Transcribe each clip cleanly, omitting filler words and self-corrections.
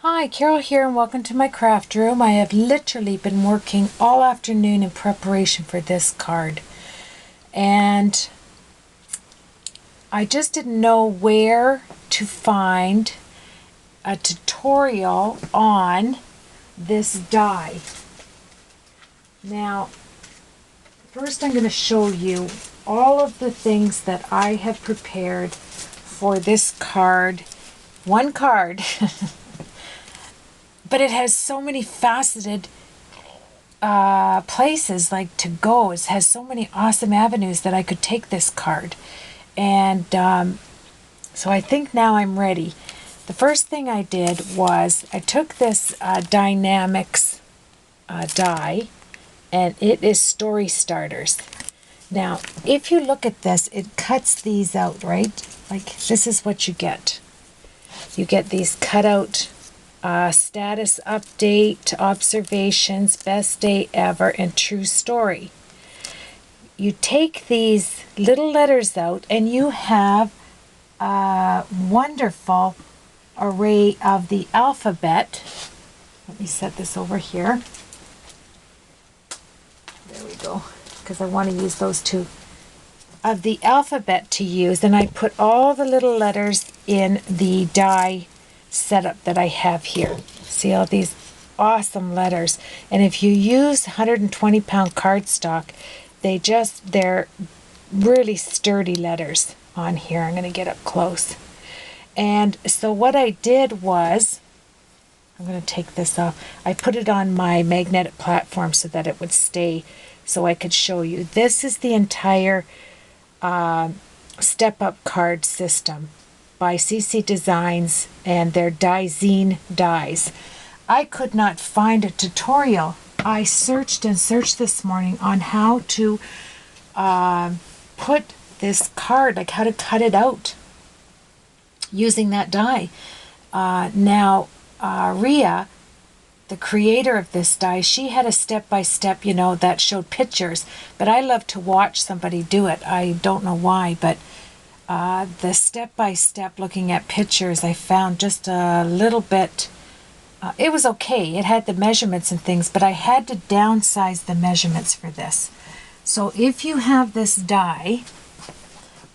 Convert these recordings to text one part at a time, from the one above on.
Hi, Carol here and welcome to my craft room. I have literally been working all afternoon in preparation for this card. And I just didn't know where to find a tutorial on this die. Now, first I'm going to show you all of the things that I have prepared for this card. One card. But it has so many faceted places like to go. It has so many awesome avenues that I could take this card. And so I think now I'm ready. The first thing I did was I took this Dynamics die, and it is story starters. Now, if you look at this, it cuts these out, right? Like this is what you get. You get these cut out status update, observations, best day ever, and true story. You take these little letters out and you have a wonderful array of the alphabet. Let me set this over here. There we go, because I want to use those two. Of the alphabet to use, and I put all the little letters in the die setup that I have here. See all these awesome letters, and if you use 120-pound cardstock, they're really sturdy letters on here. I'm going to get up close. And so what I did was, I'm going to take this off. I put it on my magnetic platform so that it would stay, so I could show you. This is the entire step-up card system by DIEzyne and their DIEzyne dies. I could not find a tutorial. I searched and searched this morning on how to put this card, like how to cut it out using that die. Now, Ria, the creator of this die, she had a step-by-step, that showed pictures, but I love to watch somebody do it. I don't know why, but the step-by-step looking at pictures, I found just a little bit, it was okay. It had the measurements and things, but I had to downsize the measurements for this. So if you have this die,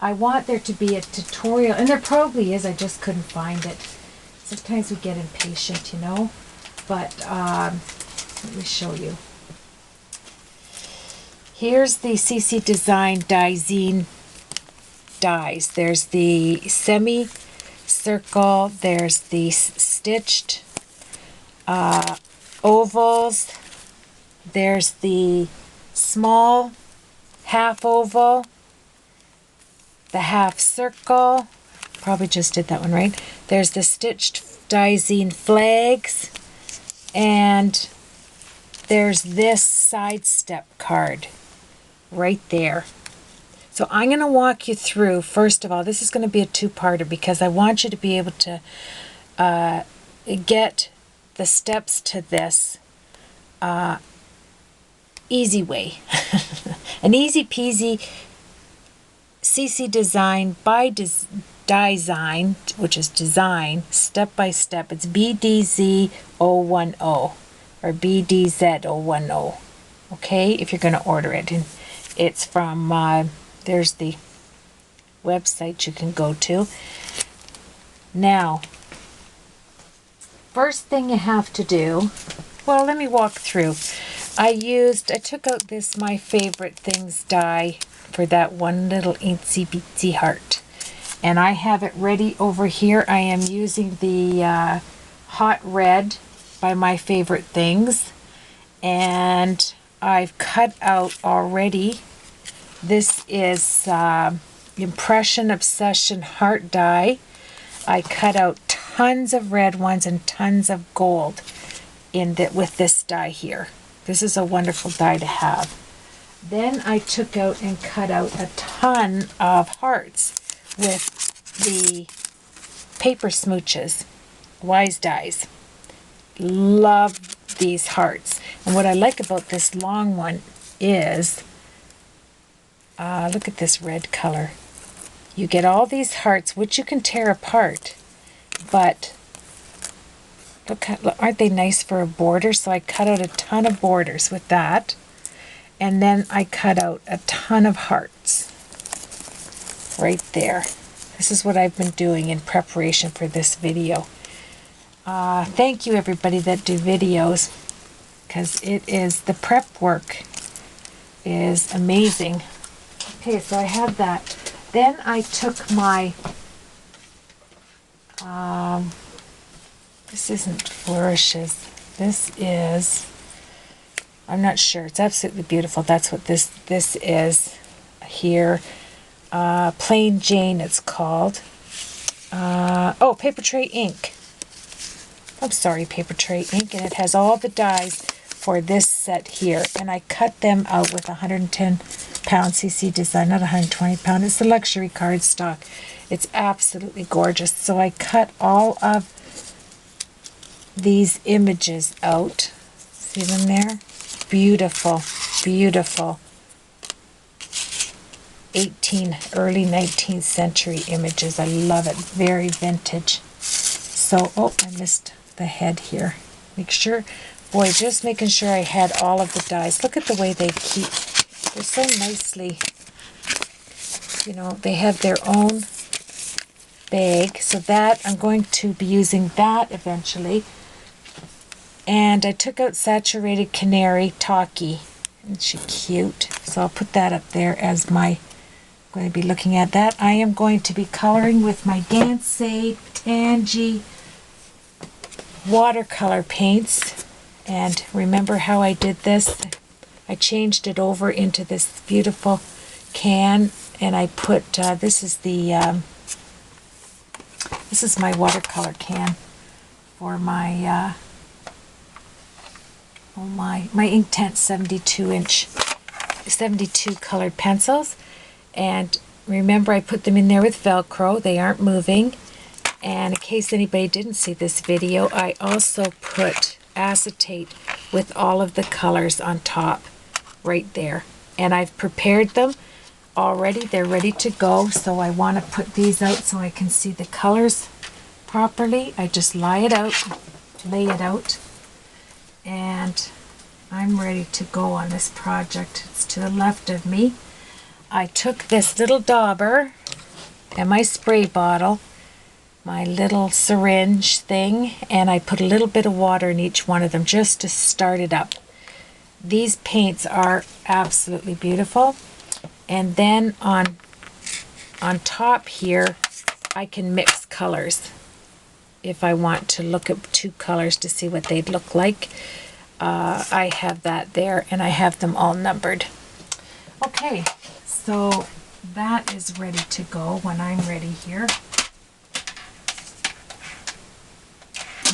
I want there to be a tutorial, and there probably is, I just couldn't find it. Sometimes we get impatient, but let me show you. Here's the DIEzyne dies. There's the semi-circle, there's the stitched ovals, there's the small half oval, the half circle, probably just did that one right. There's the stitched DIEzyne flags, and there's this sidestep card right there. So I'm going to walk you through, first of all, this is going to be a two-parter because I want you to be able to get the steps to this easy way. An easy peasy DIEzyne by DIEzyne, which is design, step by step. It's BDZ010 or BDZ010. Okay, if you're going to order it. And it's from, there's the website you can go to. Now, first thing you have to do, well, let me walk through. I took out this My Favorite Things die for that one little itsy bitsy heart. And I have it ready over here. I am using the Hot Red by My Favorite Things. And I've cut out already. This is Impression Obsession Heart die. I cut out tons of red ones and tons of gold with this die here. This is a wonderful die to have. Then I took out and cut out a ton of hearts with the paper smooches, Wise Dies. Love these hearts. And what I like about this long one is, look at this red color. You get all these hearts, which you can tear apart, but look, aren't they nice for a border? So I cut out a ton of borders with that. And then I cut out a ton of hearts right there. This is what I've been doing in preparation for this video. Thank you everybody that do videos, because the prep work is amazing. Okay, so I have that. Then I took my, this isn't flourishes. This is, I'm not sure. It's absolutely beautiful. That's what this is here. Plain Jane it's called. Oh, Paper Tray ink. I'm sorry, Paper Tray ink. And it has all the dies for this set here. And I cut them out with 110 pound CC DIEzyne, not 120 pound. It's the luxury cardstock. It's absolutely gorgeous. So I cut all of these images out. See them there? Beautiful, beautiful. Early 19th century images. I love it. Very vintage. So, oh, I missed the head here. Make sure, boy, just making sure I had all of the dies. Look at the way they keep, they're so nicely, you know, they have their own bag. So that, I'm going to be using that eventually. And I took out Saturated Canary Talkie. Isn't she cute? So I'll put that up there as my, I'm going to be looking at that. I am going to be coloring with my DIEzyne Tangy watercolor paints. And remember how I did this? I changed it over into this beautiful can, and I put, this is my watercolor can for my, my Inktense 72 colored pencils. And remember, I put them in there with Velcro. They aren't moving. And in case anybody didn't see this video, I also put acetate with all of the colors on top right there. And I've prepared them already. They're ready to go. So I want to put these out so I can see the colors properly. I just lay it out, and I'm ready to go on this project. It's to the left of me. I took this little dauber and my spray bottle, my little syringe thing, and I put a little bit of water in each one of them just to start it up. These paints are absolutely beautiful. And then on top here, I can mix colors if I want to look at two colors to see what they'd look like. I have that there, and I have them all numbered. Okay, so that is ready to go when I'm ready here.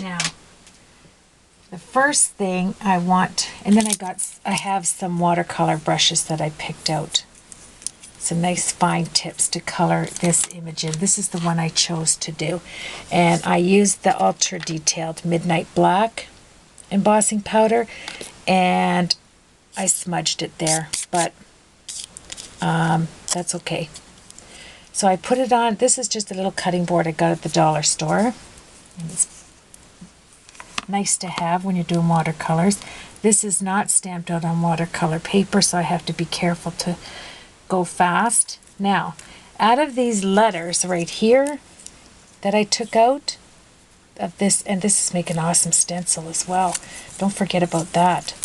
Now, the first thing I want, and then I have some watercolor brushes that I picked out. Some nice fine tips to color this image in. This is the one I chose to do. And I used the Ultra Detailed Midnight Black embossing powder, and I smudged it there, but that's okay. So I put it on. This is just a little cutting board I got at the dollar store. And it's nice to have when you're doing watercolors. This is not stamped out on watercolor paper, so I have to be careful to go fast. Now, out of these letters right here that I took out of this, and this is making an awesome stencil as well. Don't forget about that.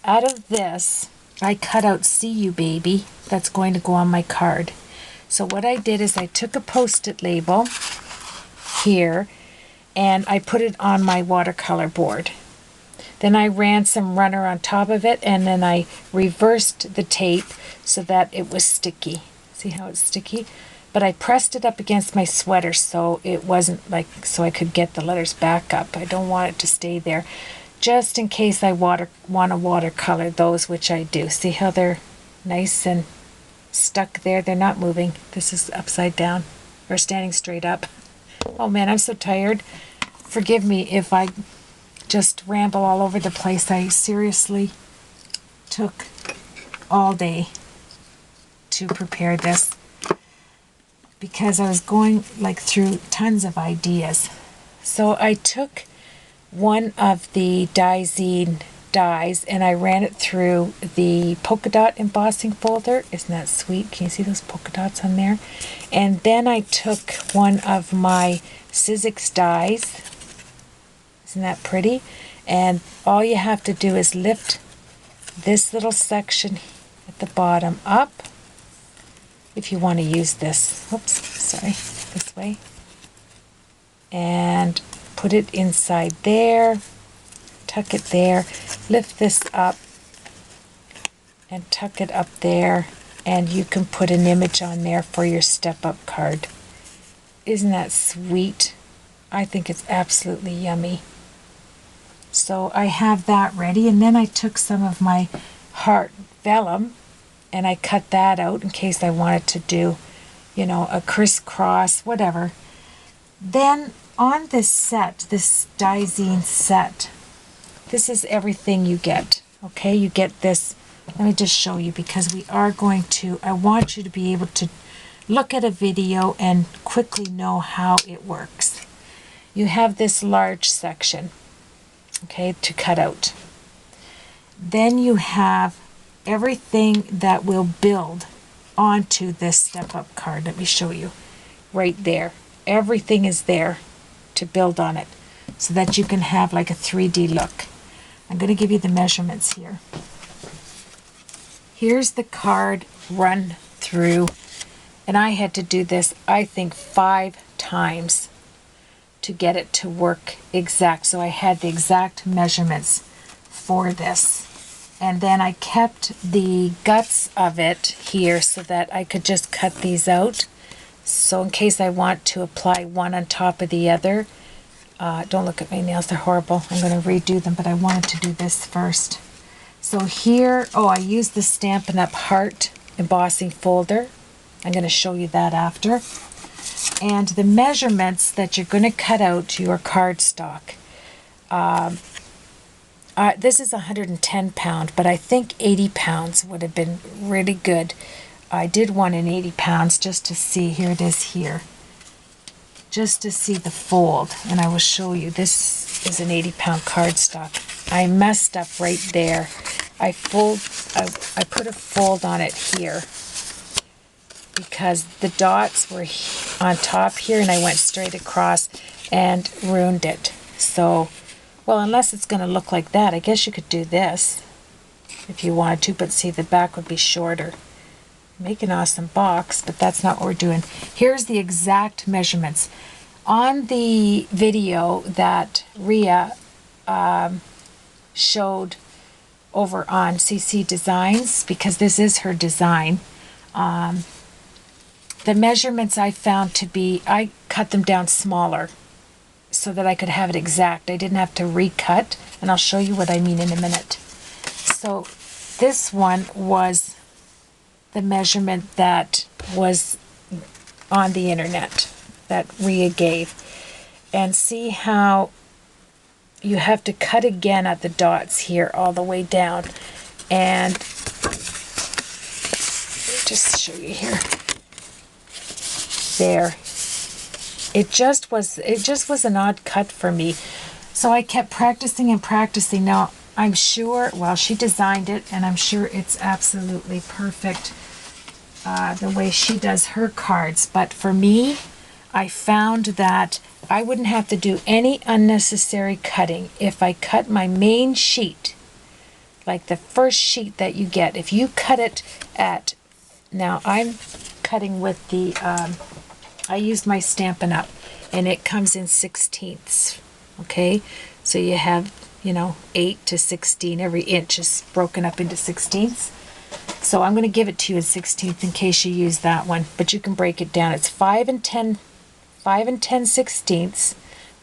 Out of this, I cut out "See You Baby." That's going to go on my card. So what I did is I took a Post-it label here and I put it on my watercolor board. Then I ran some runner on top of it, and then I reversed the tape so that it was sticky. See how it's sticky? But I pressed it up against my sweater so it wasn't like, so I could get the letters back up. I don't want it to stay there, just in case I want to watercolor those, which I do. See how they're nice and stuck there? They're not moving. This is upside down, or standing straight up. Oh man, I'm so tired. Forgive me if I just ramble all over the place. I seriously took all day to prepare this because I was going like through tons of ideas. So I took one of the DIEzyne dies, and I ran it through the polka dot embossing folder. Isn't that sweet? Can you see those polka dots on there? And then I took one of my Sizzix dies. Isn't that pretty? And all you have to do is lift this little section at the bottom up, if you want to use this. Oops, sorry, this way. And put it inside there, tuck it there, lift this up and tuck it up there, and you can put an image on there for your step-up card. Isn't that sweet? I think it's absolutely yummy. So I have that ready, and then I took some of my heart vellum and I cut that out in case I wanted to do, you know, a crisscross, whatever. Then on this set, this DIEzyne set, this is everything you get. Okay, you get this. Let me just show you, because we are going to, I want you to be able to look at a video and quickly know how it works. You have this large section, okay, to cut out. Then you have everything that will build onto this step-up card. Let me show you. Right there. Everything is there to build on it so that you can have like a 3D look. I'm going to give you the measurements here. Here's the card run through, and I had to do this, I think, 5 times to get it to work exact. So I had the exact measurements for this. And then I kept the guts of it here so that I could just cut these out. So in case I want to apply one on top of the other, don't look at my nails, they're horrible. I'm going to redo them, but I wanted to do this first. So here, I used the Stampin' Up! Heart embossing folder. I'm going to show you that after. And the measurements that you're going to cut out your cardstock. This is 110 pound, but I think 80 pounds would have been really good. I did one in 80 pounds just to see. Here it is here. Just to see the fold, and I will show you. This is an 80-pound cardstock. I messed up right there. I put a fold on it here because the dots were on top here, and I went straight across and ruined it. So, well, unless it's going to look like that, I guess you could do this if you wanted to, but see, the back would be shorter. Make an awesome box, but that's not what we're doing. Here's the exact measurements. On the video that Rhea showed over on CC Designs, because this is her design, the measurements I found to be, I cut them down smaller so that I could have it exact. I didn't have to recut, and I'll show you what I mean in a minute. So this one was the measurement that was on the internet that Rhea gave. And see how you have to cut again at the dots here all the way down. And just show you here. There. It just was an odd cut for me. So I kept practicing and practicing. Now I'm sure, well, she designed it, and I'm sure it's absolutely perfect the way she does her cards. But for me, I found that I wouldn't have to do any unnecessary cutting if I cut my main sheet, like the first sheet that you get. If you cut it at, now I'm cutting with the, I used my Stampin' Up! And it comes in 16ths, okay? So you have, 8 to 16, every inch is broken up into 16ths. So I'm going to give it to you in 16th in case you use that one, but you can break it down. It's 5 and 10 sixteenths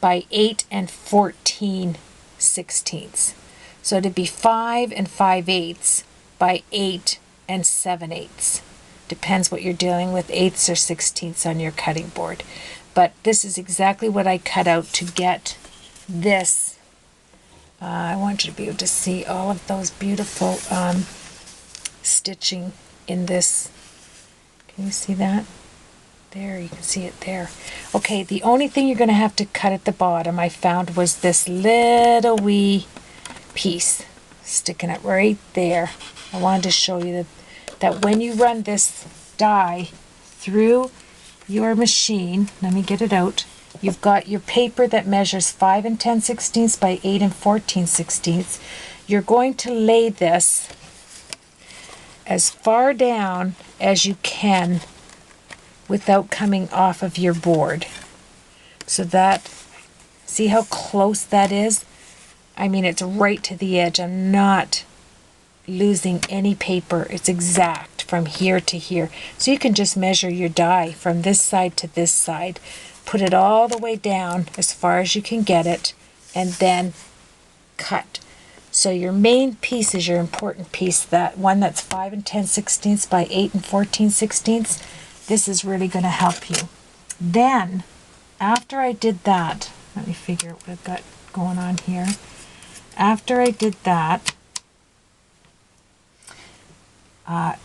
by 8 and 14 sixteenths. So it'd be 5 and 5/8 by 8 and 7/8. Depends what you're dealing with, 8ths or 16ths on your cutting board. But this is exactly what I cut out to get this. I want you to be able to see all of those beautiful stitching in this. Can you see that? There, you can see it there. Okay, the only thing you're going to have to cut at the bottom I found was this little wee piece sticking up right there. I wanted to show you that when you run this die through your machine, let me get it out, you've got your paper that measures 5 and 10/16 by 8 and 14/16. You're going to lay this as far down as you can without coming off of your board. So that, see how close that is? I mean, it's right to the edge. I'm not losing any paper. It's exact from here to here. So you can just measure your die from this side to this side. Put it all the way down as far as you can get it, and then cut. So your main piece is your important piece, that one that's 5 and 10/16 by 8 and 14/16. This is really going to help you. Then, after I did that, let me figure out what I've got going on here. After I did that,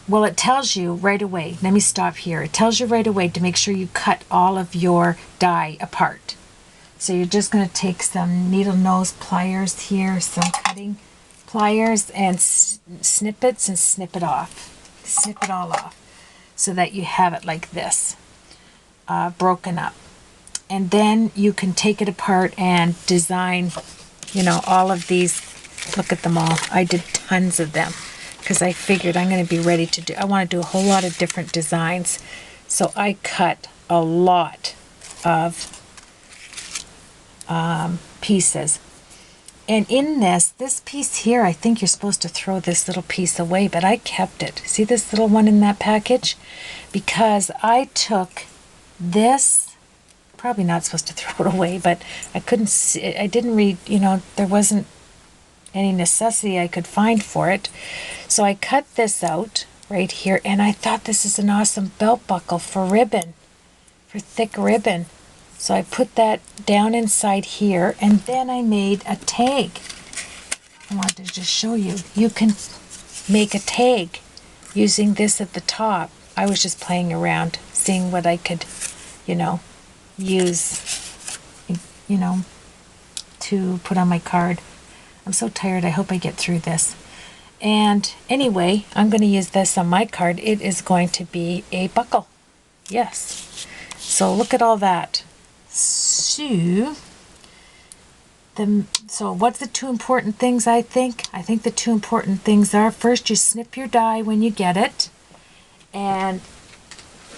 well, it tells you right away, let me stop here. It tells you right away to make sure you cut all of your die apart. So you're just going to take some needle nose pliers here, some cutting pliers and snippets, and snip it off. Snip it all off so that you have it like this, broken up. And then you can take it apart and design, you know, all of these. Look at them all. I did tons of them because I figured I'm going to be ready to do, I want to do a whole lot of different designs. So I cut a lot of pieces. And in this piece here, I think you're supposed to throw this little piece away, but I kept it. See this little one in that package? Because I took this, probably not supposed to throw it away, but I couldn't see, I didn't read, you know, there wasn't any necessity I could find for it. So I cut this out right here, and I thought this is an awesome belt buckle for ribbon, for thick ribbon. So I put that down inside here, and then I made a tag. I wanted to just show you. You can make a tag using this at the top. I was just playing around, seeing what I could, you know, use, you know, to put on my card. I'm so tired. I hope I get through this. And anyway, I'm going to use this on my card. It is going to be a buckle. Yes. So look at all that. So what's the two important things I think? I think the two important things are, first, you snip your die when you get it. And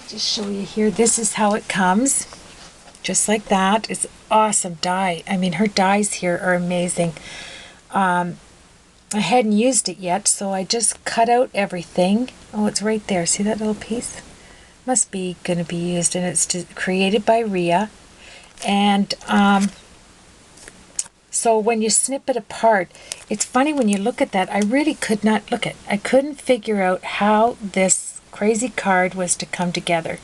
just show you here, this is how it comes. Just like that. It's awesome die. I mean, her dies here are amazing. I hadn't used it yet, so I just cut out everything. Oh, it's right there. See that little piece? Must be going to be used, and it's created by Rhea. And so when you snip it apart, it's funny when you look at that, I really could not look at, I couldn't figure out how this crazy card was to come together.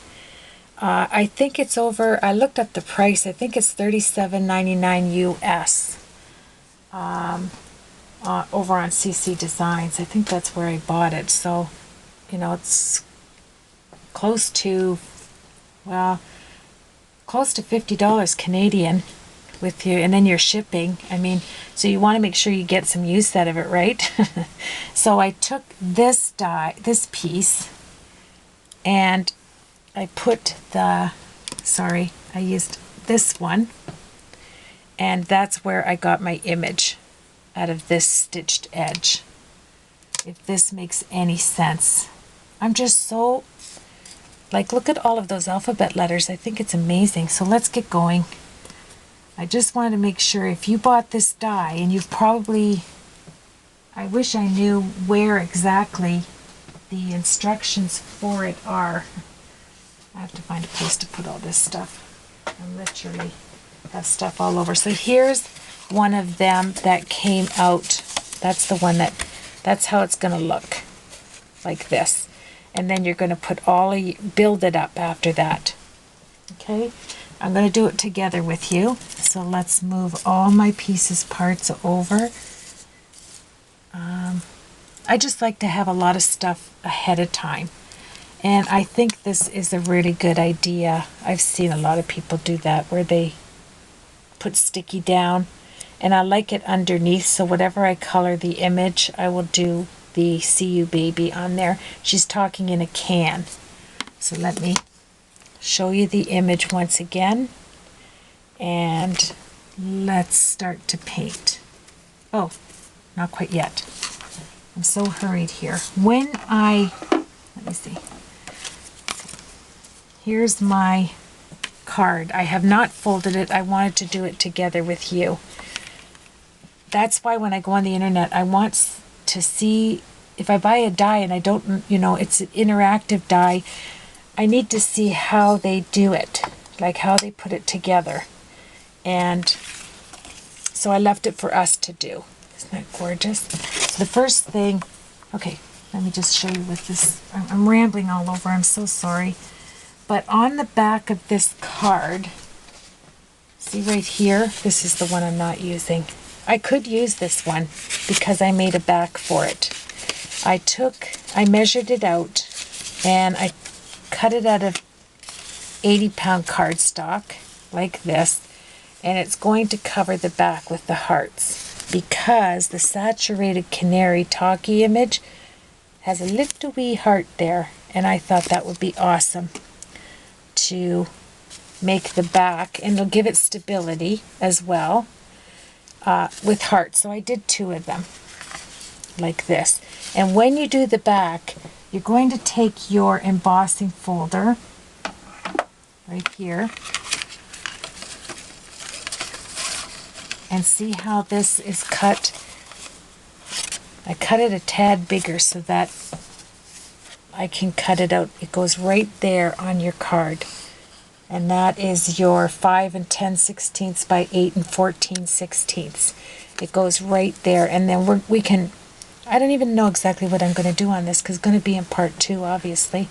I think it's over, I looked up the price, I think it's $37.99 US over on CC Designs. I think that's where I bought it. So, you know, it's close to, well, close to $50 Canadian with you, and then your shipping. I mean, so you want to make sure you get some use out of it, right? So I took this die, this piece, and I put the, sorry, I used this one, and that's where I got my image out of this stitched edge. If this makes any sense. I'm just so, like, look at all of those alphabet letters. I think it's amazing. So let's get going. I just wanted to make sure, if you bought this die, and you've probably, I wish I knew where exactly the instructions for it are. I have to find a place to put all this stuff. I literally have stuff all over. So here's one of them that came out. That's the one that, that's how it's going to look, like this. And then you're going to put all of, build it up after that. Okay, I'm going to do it together with you. So let's move all my pieces, parts over. I just like to have a lot of stuff ahead of time. And I think think this is a really good idea. I've seen a lot of people do that where they put sticky down, and I like it underneath, so whatever I color the image, I will do the See You Baby on there. She's talking in a can. So let me show you the image once again, and let's start to paint. Oh, not quite yet. I'm so hurried here. Let me see. Here's my card. I have not folded it. I wanted to do it together with you. That's why when I go on the internet, I want to see if I buy a die and I don't, it's an interactive die, I need to see how they do it, like how they put it together. And so I left it for us to do. Isn't that gorgeous? The first thing, okay, let me just show you with this. I'm rambling all over. I'm so sorry. But on the back of this card, see right here, this is the one I'm not using. I could use this one because I made a back for it. I measured it out and I cut it out of 80-pound cardstock like this, and it's going to cover the back with the hearts because the saturated canary talkie image has a little wee heart there, and I thought that would be awesome to make the back, and it'll give it stability as well with hearts. So I did 2 of them like this. And when you do the back, you're going to take your embossing folder right here and see how this is cut. I cut it a tad bigger so that I can cut it out. It goes right there on your card. And that is your 5 and 10/16 by 8 and 14/16. It goes right there. And then we can, I don't even know exactly what I'm going to do on this because it's going to be in part 2, obviously.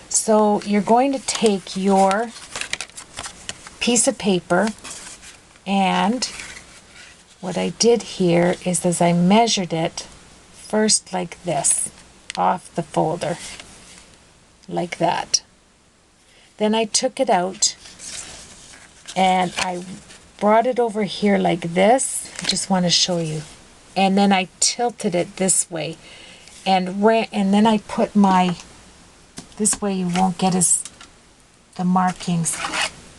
So you're going to take your piece of paper, and what I did here is I measured it first like this off the folder, like that. Then I took it out and I brought it over here like this. I just want to show you. And then I tilted it this way and then I put this way you won't get the markings.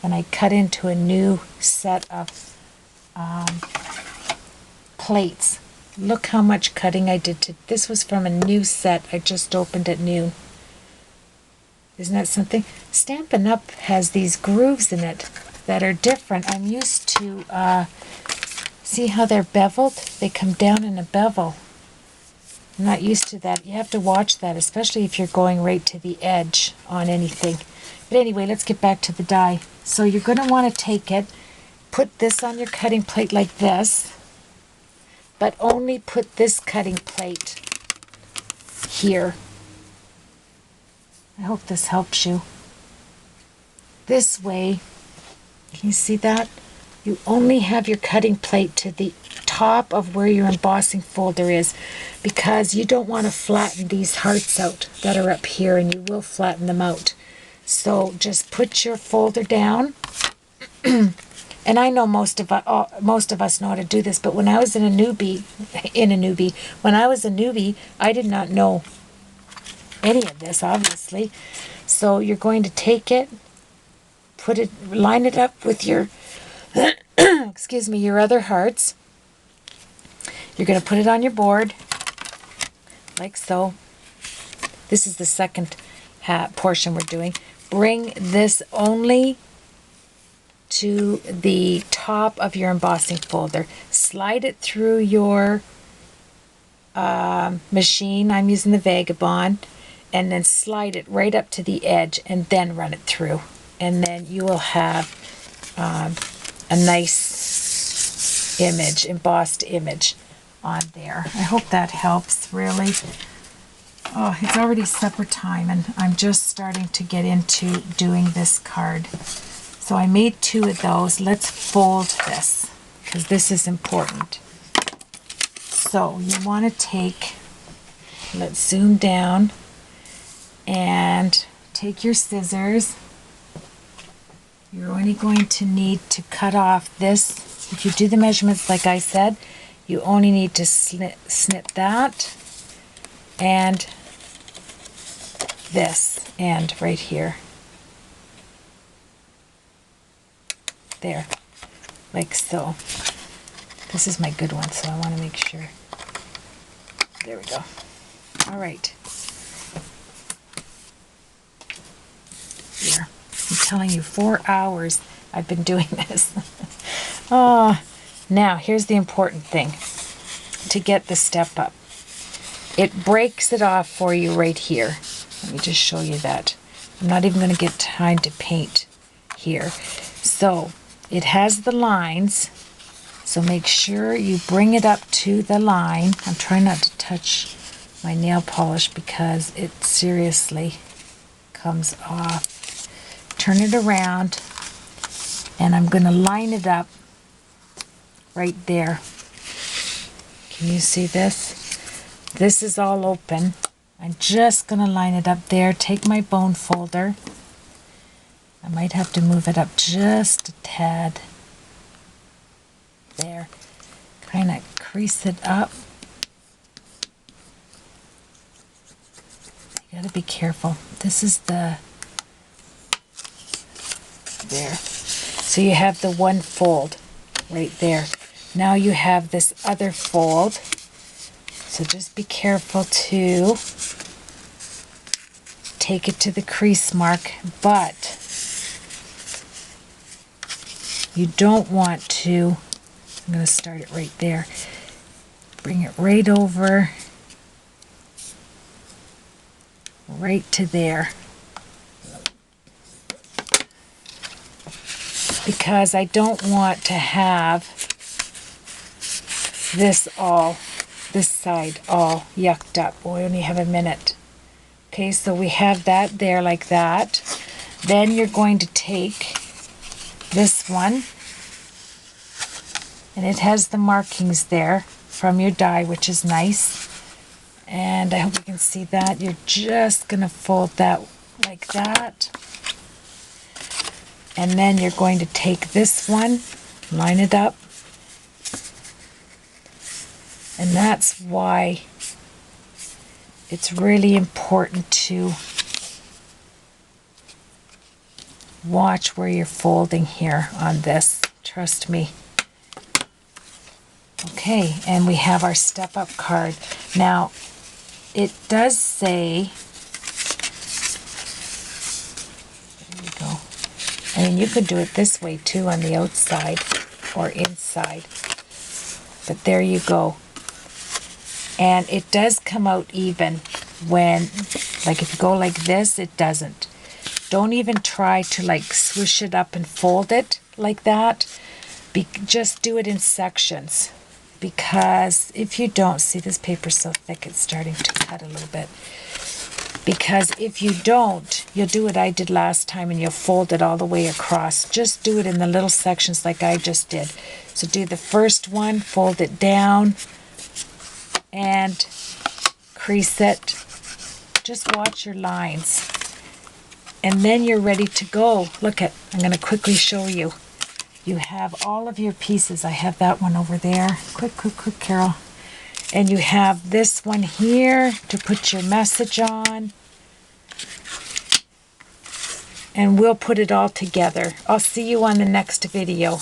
And I cut into a new set of plates. Look how much cutting I did this was from a new set I just opened at noon. Isn't that something? Stampin' Up! Has these grooves in it that are different. I'm used to, see how they're beveled? They come down in a bevel. I'm not used to that. You have to watch that, especially if you're going right to the edge on anything. But anyway, let's get back to the die. So you're going to want to take it, put this on your cutting plate like this, but only put this cutting plate here. I hope this helps you. This way, can you see that? You only have your cutting plate to the top of where your embossing folder is, because you don't want to flatten these hearts out that are up here, and you will flatten them out. So just put your folder down. And I know most of us know how to do this, but when I was when I was a newbie, I did not know any of this, obviously. So you're going to take it, line it up with your, excuse me, your other hearts. You're going to put it on your board, like so. This is the second portion we're doing. Bring this only to the top of your embossing folder. Slide it through your machine. I'm using the Vagabond. And then slide it right up to the edge and then run it through. And then you will have a nice image, embossed image on there. I hope that helps, really. Oh, it's already supper time and I'm just starting to get into doing this card. So I made 2 of those. Let's fold this because this is important. So you want to let's zoom down and take your scissors. You're only going to need to cut off this. If you do the measurements like I said, you only need to snip that and this end right here. There, like so. This is my good one, so I want to make sure. There we go. All right. Here. I'm telling you, 4 hours I've been doing this. Oh, now here's the important thing to get the step up. It breaks it off for you right here. Let me just show you that. I'm not even going to get time to paint here. So it has the lines, so make sure you bring it up to the line. I'm trying not to touch my nail polish because it seriously comes off. Turn it around, and I'm going to line it up right there. Can you see this? This is all open. I'm just going to line it up there. Take my bone folder. I might have to move it up just a tad. There. Kind of crease it up. You got to be careful. This is the... There. So you have the one fold right there. Now you have this other fold. So just be careful to take it to the crease mark, but you don't want to, I'm going to start it right there. Bring it right over, right to there. Because I don't want to have this side all yucked up. Oh, we only have a minute. Okay, so we have that there like that. Then you're going to take this one, and it has the markings there from your die, which is nice. And I hope you can see that. You're just going to fold that like that. And then you're going to take this one, line it up. And that's why it's really important to watch where you're folding here on this. Trust me. Okay, and we have our step up card. Now, it does say, there you go. I mean, you could do it this way too on the outside or inside. But there you go. And it does come out even when, like if you go like this, it doesn't. Don't even try to like swish it up and fold it like that. Just do it in sections. Because if you don't, see this paper's so thick it's starting to cut a little bit. Because if you don't, you'll do what I did last time and you'll fold it all the way across. Just do it in the little sections like I just did. So do the first one, fold it down, and crease it. Just watch your lines. And then you're ready to go. Look at, I'm going to quickly show you. You have all of your pieces. I have that one over there. Quick, Carol. And you have this one here to put your message on. And we'll put it all together. I'll see you on the next video.